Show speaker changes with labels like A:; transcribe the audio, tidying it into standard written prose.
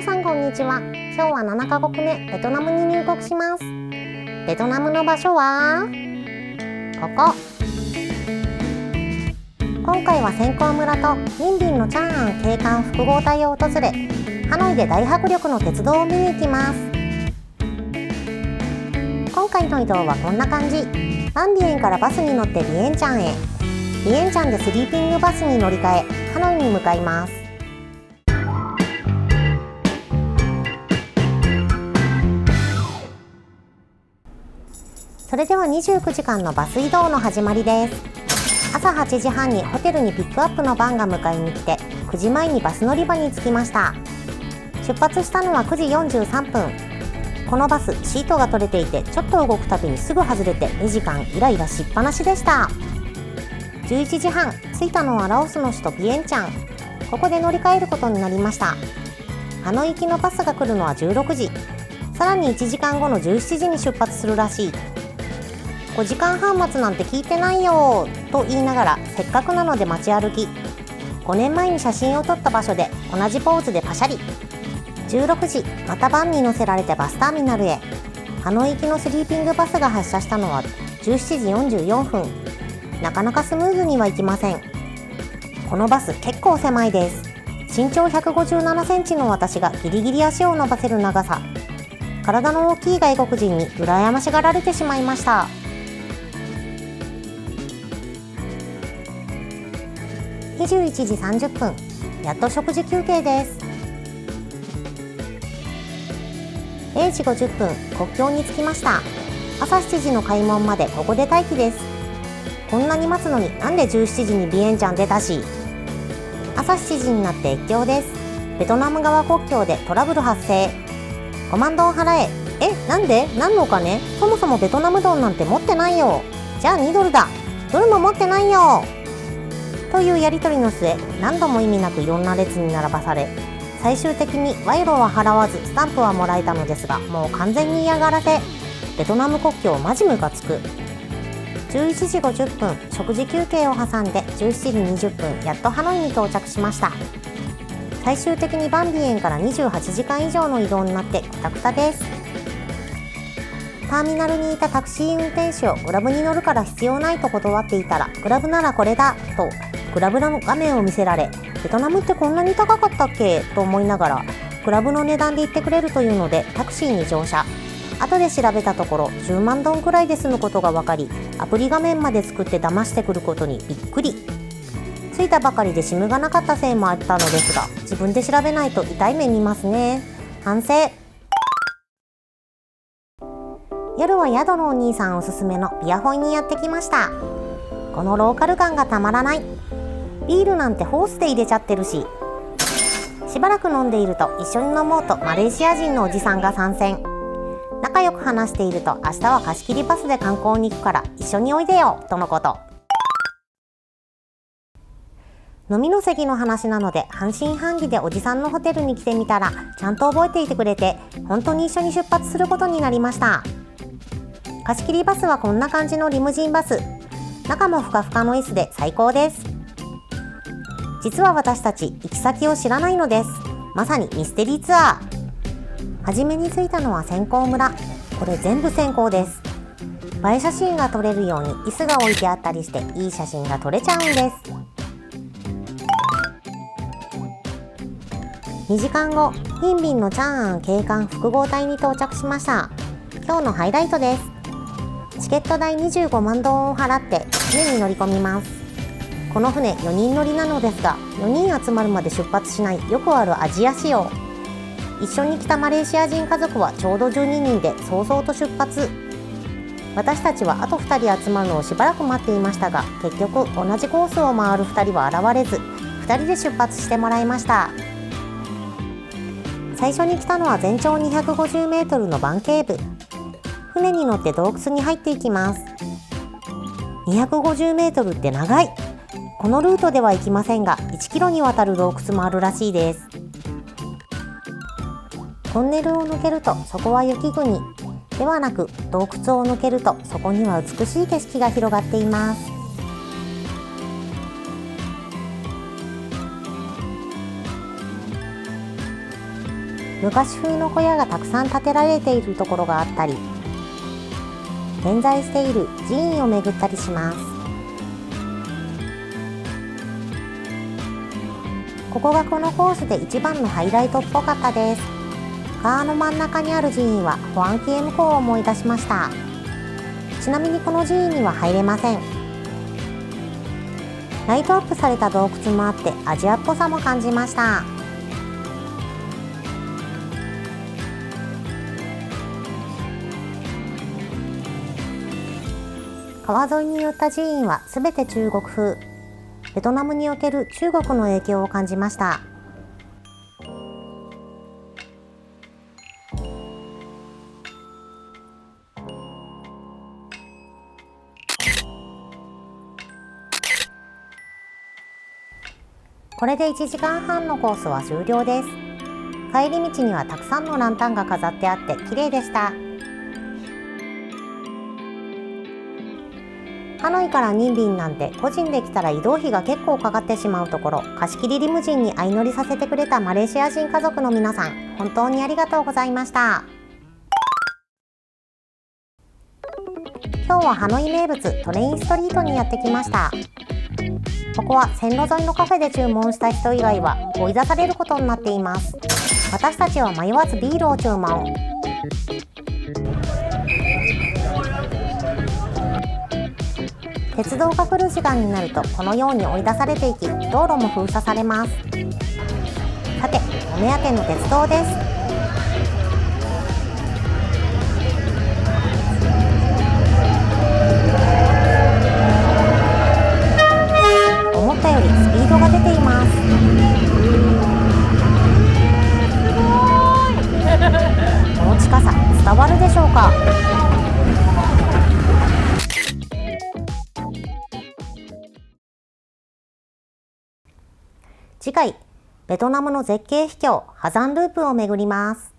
A: さんこんにちは。今日は7カ国目ベトナムに入国します。ベトナムの場所はここ。今回はセンコー村とニンビンのチャンアン景観複合体を訪れ、ハノイで大迫力の鉄道を見に行きます。今回の移動はこんな感じ。バンビエンからバスに乗ってビエンチャンへ。ビエンチャンでスリーピングバスに乗り換え、ハノイに向かいます。それでは29時間のバス移動の始まりです。朝8時半にホテルにピックアップのバンが迎えに来て、9時前にバス乗り場に着きました。出発したのは9時43分。このバス、シートが取れていて、ちょっと動くたびにすぐ外れて2時間イライラしっぱなしでした。11時半、着いたのはラオスの首都ビエンチャン。ここで乗り換えることになりました。ハノイ行きのバスが来るのは16時。さらに1時間後の17時に出発するらしい。5時間半待つなんて聞いてないよと言いながら、せっかくなので街歩き。5年前に写真を撮った場所で同じポーズでパシャリ。16時、またバンに乗せられてバスターミナルへ。ハノイ行きのスリーピングバスが発車したのは17時44分。なかなかスムーズにはいきません。このバス結構狭いです。身長157センチの私がギリギリ足を伸ばせる長さ。体の大きい外国人に羨ましがられてしまいました。21時30分、やっと食事休憩です。0時50分、国境に着きました。朝7時の開門までここで待機です。こんなに待つのになんで17時にビエンチャン出たし。朝7時になって越境です。ベトナム側国境でトラブル発生。5万ドン払え。なんで？何のお金？そもそもベトナムドンなんて持ってないよ。じゃあ2ドルだ。ドルも持ってないよ。というやり取りの末、何度も意味なくいろんな列に並ばされ、最終的に賄賂は払わずスタンプはもらえたのですが、もう完全に嫌がらせ。ベトナム国境マジムカつく。11時50分、食事休憩を挟んで17時20分、やっとハノイに到着しました。最終的にバンビエンから28時間以上の移動になってクタクタです。ターミナルにいたタクシー運転手をグラブに乗るから必要ないと断っていたら、グラブならこれだとグラブの画面を見せられ、ベトナムってこんなに高かったっけと思いながら、グラブの値段で言ってくれるというのでタクシーに乗車。後で調べたところ10万ドンくらいで済むことが分かり、アプリ画面まで作って騙してくることにびっくり。着いたばかりで SIM がなかったせいもあったのですが、自分で調べないと痛い目見ますね。反省。夜は宿のお兄さんおすすめのビアホイにやってきました。このローカル感がたまらない。ビールなんてホースで入れちゃってるし。しばらく飲んでいると一緒に飲もうとマレーシア人のおじさんが参戦。仲良く話していると、明日は貸し切りバスで観光に行くから一緒においでよとのこと。飲みの席の話なので半信半疑でおじさんのホテルに来てみたら、ちゃんと覚えていてくれて、本当に一緒に出発することになりました。貸し切りバスはこんな感じのリムジンバス。中もふかふかの椅子で最高です。実は私たち行き先を知らないのです。まさにミステリーツアー。はじめに着いたのはセンコー村。これ全部センコーです。映え写真が撮れるように椅子が置いてあったりして、いい写真が撮れちゃうんです。2時間後、ニンビンのチャンアン景観複合体に到着しました。今日のハイライトです。チケット代25万ドンを払って船に乗り込みます。この船4人乗りなのですが、4人集まるまで出発しないよくあるアジア仕様。一緒に来たマレーシア人家族はちょうど12人で早々と出発。私たちはあと2人集まるのをしばらく待っていましたが、結局同じコースを回る2人は現れず、2人で出発してもらいました。最初に来たのは全長250メートルのバンケーブ。船に乗って洞窟に入っていきます。250メートルって長い。このルートでは行きませんが、1キロにわたる洞窟もあるらしいです。トンネルを抜けるとそこは雪国ではなく、洞窟を抜けるとそこには美しい景色が広がっています。昔風の小屋がたくさん建てられているところがあったり、点在している寺院を巡ったりします。ここがこのコースで一番のハイライトっぽかったです。川の真ん中にある寺院は保安系向こうを思い出しました。ちなみにこの寺院には入れません。ライトアップされた洞窟もあってアジアっぽさも感じました。川沿いに寄った寺院はすべて中国風。ベトナムにおける中国の影響を感じました。これで1時間半のコースは終了です。帰り道にはたくさんのランタンが飾ってあって綺麗でした。ハノイからニンビンなんて個人で来たら移動費が結構かかってしまうところ、貸し切りリムジンに相乗りさせてくれたマレーシア人家族の皆さん、本当にありがとうございました。今日はハノイ名物トレインストリートにやってきました。ここは線路沿いのカフェで注文した人以外は追い出されることになっています。私たちは迷わずビールを注文。鉄道が来る時間になるとこのように追い出されていき、道路も封鎖されます。さて、お目当ての鉄道です。思ったよりスピードが出ています。この近さ伝わるでしょうか。次回、ベトナムの絶景秘境ハザンループを巡ります。